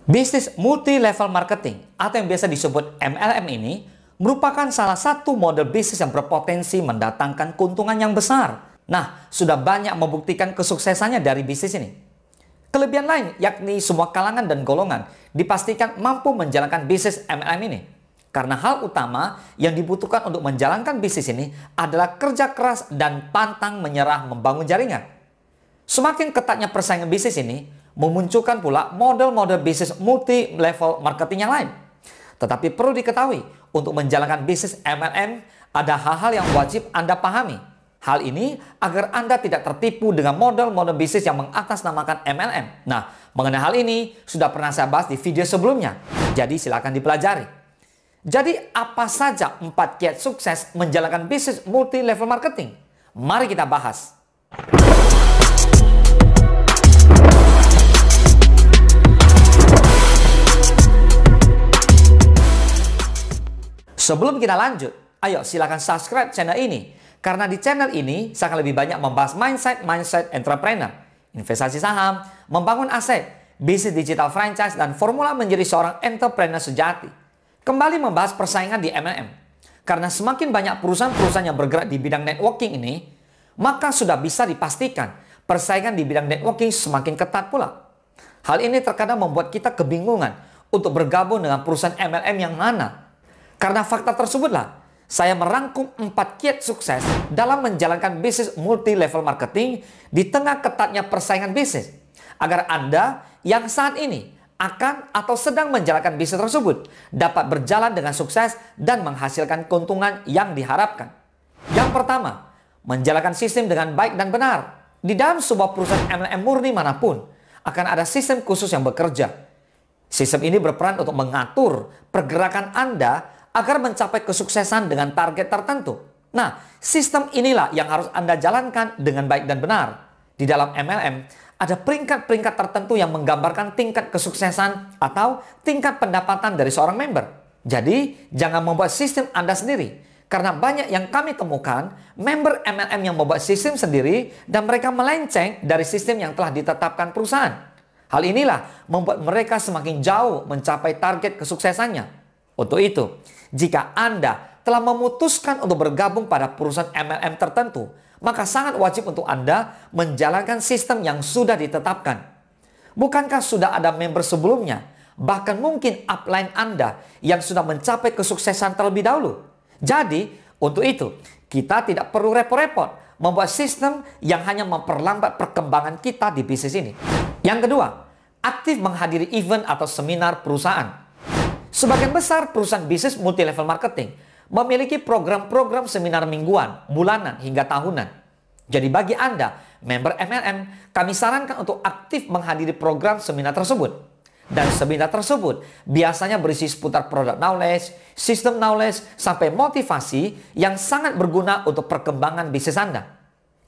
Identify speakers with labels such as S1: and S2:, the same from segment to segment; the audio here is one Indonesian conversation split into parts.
S1: Bisnis multi-level marketing atau yang biasa disebut MLM ini merupakan salah satu model bisnis yang berpotensi mendatangkan keuntungan yang besar. Nah, sudah banyak membuktikan kesuksesannya dari bisnis ini. Kelebihan lain yakni semua kalangan dan golongan dipastikan mampu menjalankan bisnis MLM ini. Karena hal utama yang dibutuhkan untuk menjalankan bisnis ini adalah kerja keras dan pantang menyerah membangun jaringan. Semakin ketatnya persaingan bisnis ini, memunculkan pula model-model bisnis multi-level marketing yang lain. Tetapi perlu diketahui, untuk menjalankan bisnis MLM, ada hal-hal yang wajib Anda pahami. Hal ini agar Anda tidak tertipu dengan model-model bisnis yang mengatasnamakan MLM. Nah, mengenai hal ini sudah pernah saya bahas di video sebelumnya, jadi silakan dipelajari. Jadi, apa saja 4 kiat sukses menjalankan bisnis multi-level marketing? Mari kita bahas. Sebelum kita lanjut, ayo silakan subscribe channel ini. Karena di channel ini, saya akan lebih banyak membahas mindset entrepreneur, investasi saham, membangun aset, bisnis digital franchise, dan formula menjadi seorang entrepreneur sejati. Kembali membahas persaingan di MLM. Karena semakin banyak perusahaan-perusahaan yang bergerak di bidang networking ini, maka sudah bisa dipastikan persaingan di bidang networking semakin ketat pula. Hal ini terkadang membuat kita kebingungan untuk bergabung dengan perusahaan MLM yang mana. Karena fakta tersebutlah, saya merangkum 4 kiat sukses dalam menjalankan bisnis multi-level marketing di tengah ketatnya persaingan bisnis. Agar Anda yang saat ini akan atau sedang menjalankan bisnis tersebut dapat berjalan dengan sukses dan menghasilkan keuntungan yang diharapkan. Yang pertama, menjalankan sistem dengan baik dan benar. Di dalam sebuah perusahaan MLM murni manapun, akan ada sistem khusus yang bekerja. Sistem ini berperan untuk mengatur pergerakan Anda agar mencapai kesuksesan dengan target tertentu. Nah, sistem inilah yang harus Anda jalankan dengan baik dan benar. Di dalam MLM, ada peringkat-peringkat tertentu yang menggambarkan tingkat kesuksesan atau tingkat pendapatan dari seorang member. Jadi, jangan membuat sistem Anda sendiri. Karena banyak yang kami temukan, member MLM yang membuat sistem sendiri dan mereka melenceng dari sistem yang telah ditetapkan perusahaan. Hal inilah membuat mereka semakin jauh mencapai target kesuksesannya. Untuk itu, jika Anda telah memutuskan untuk bergabung pada perusahaan MLM tertentu, maka sangat wajib untuk Anda menjalankan sistem yang sudah ditetapkan. Bukankah sudah ada member sebelumnya, bahkan mungkin upline Anda yang sudah mencapai kesuksesan terlebih dahulu? Jadi, untuk itu, kita tidak perlu repot-repot membuat sistem yang hanya memperlambat perkembangan kita di bisnis ini. Yang kedua, aktif menghadiri event atau seminar perusahaan. Sebagian besar perusahaan bisnis multi-level marketing memiliki program-program seminar mingguan, bulanan, hingga tahunan. Jadi bagi Anda, member MLM, kami sarankan untuk aktif menghadiri program seminar tersebut. Dan seminar tersebut biasanya berisi seputar product knowledge, system knowledge, sampai motivasi yang sangat berguna untuk perkembangan bisnis Anda.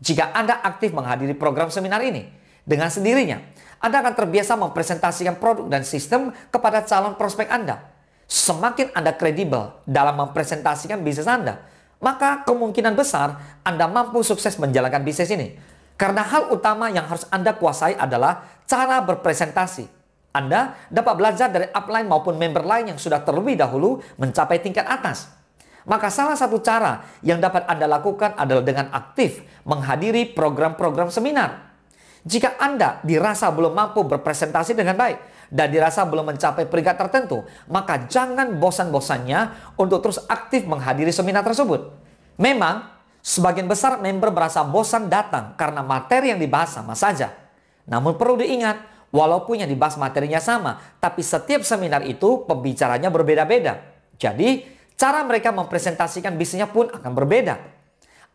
S1: Jika Anda aktif menghadiri program seminar ini, dengan sendirinya, Anda akan terbiasa mempresentasikan produk dan sistem kepada calon prospek Anda. Semakin Anda kredibel dalam mempresentasikan bisnis Anda, maka kemungkinan besar Anda mampu sukses menjalankan bisnis ini. Karena hal utama yang harus Anda kuasai adalah cara berpresentasi. Anda dapat belajar dari upline maupun member lain yang sudah terlebih dahulu mencapai tingkat atas. Maka salah satu cara yang dapat Anda lakukan adalah dengan aktif menghadiri program-program seminar. Jika Anda dirasa belum mampu berpresentasi dengan baik dan dirasa belum mencapai peringkat tertentu, maka jangan bosan-bosannya untuk terus aktif menghadiri seminar tersebut. Memang, sebagian besar member merasa bosan datang karena materi yang dibahas sama saja. Namun perlu diingat, walaupun yang dibahas materinya sama, tapi setiap seminar itu pembicaranya berbeda-beda. Jadi, cara mereka mempresentasikan bisnisnya pun akan berbeda.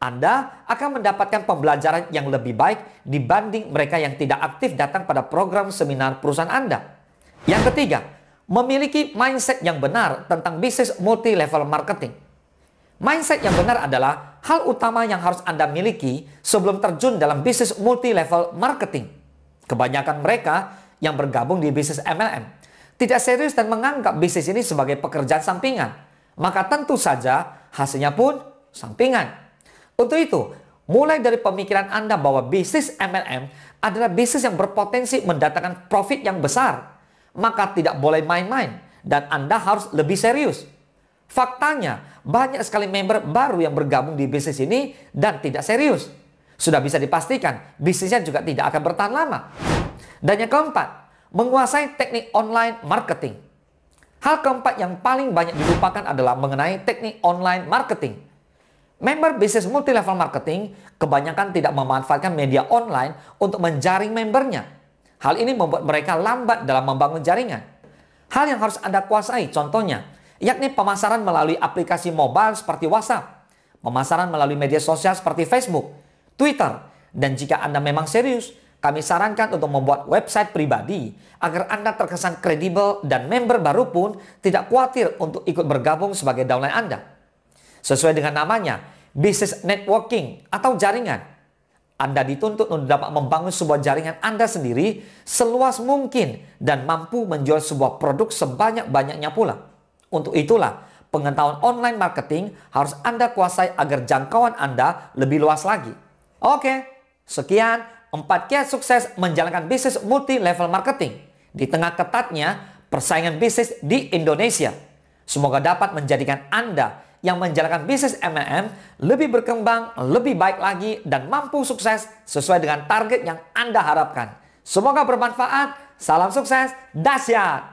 S1: Anda akan mendapatkan pembelajaran yang lebih baik dibanding mereka yang tidak aktif datang pada program seminar perusahaan Anda. Yang ketiga, memiliki mindset yang benar tentang bisnis multi-level marketing. Mindset yang benar adalah hal utama yang harus Anda miliki sebelum terjun dalam bisnis multi-level marketing. Kebanyakan mereka yang bergabung di bisnis MLM tidak serius dan menganggap bisnis ini sebagai pekerjaan sampingan. Maka tentu saja hasilnya pun sampingan. Untuk itu, mulai dari pemikiran Anda bahwa bisnis MLM adalah bisnis yang berpotensi mendatangkan profit yang besar, maka tidak boleh main-main dan Anda harus lebih serius. Faktanya, banyak sekali member baru yang bergabung di bisnis ini dan tidak serius. Sudah bisa dipastikan, bisnisnya juga tidak akan bertahan lama. Dan yang keempat, menguasai teknik online marketing. Hal keempat yang paling banyak dilupakan adalah mengenai teknik online marketing. Member bisnis multi-level marketing kebanyakan tidak memanfaatkan media online untuk menjaring membernya. Hal ini membuat mereka lambat dalam membangun jaringan. Hal yang harus Anda kuasai contohnya, yakni pemasaran melalui aplikasi mobile seperti WhatsApp, pemasaran melalui media sosial seperti Facebook, Twitter, dan jika Anda memang serius, kami sarankan untuk membuat website pribadi agar Anda terkesan kredibel dan member baru pun tidak khawatir untuk ikut bergabung sebagai downline Anda. Sesuai dengan namanya, bisnis networking atau jaringan. Anda dituntut untuk dapat membangun sebuah jaringan Anda sendiri seluas mungkin dan mampu menjual sebuah produk sebanyak-banyaknya pula. Untuk itulah, pengetahuan online marketing harus Anda kuasai agar jangkauan Anda lebih luas lagi. Oke, sekian 4 kiat sukses menjalankan bisnis multi-level marketing di tengah ketatnya persaingan bisnis di Indonesia. Semoga dapat menjadikan Anda yang menjalankan bisnis MLM lebih berkembang, lebih baik lagi, dan mampu sukses sesuai dengan target yang Anda harapkan. Semoga bermanfaat. Salam sukses, dahsyat!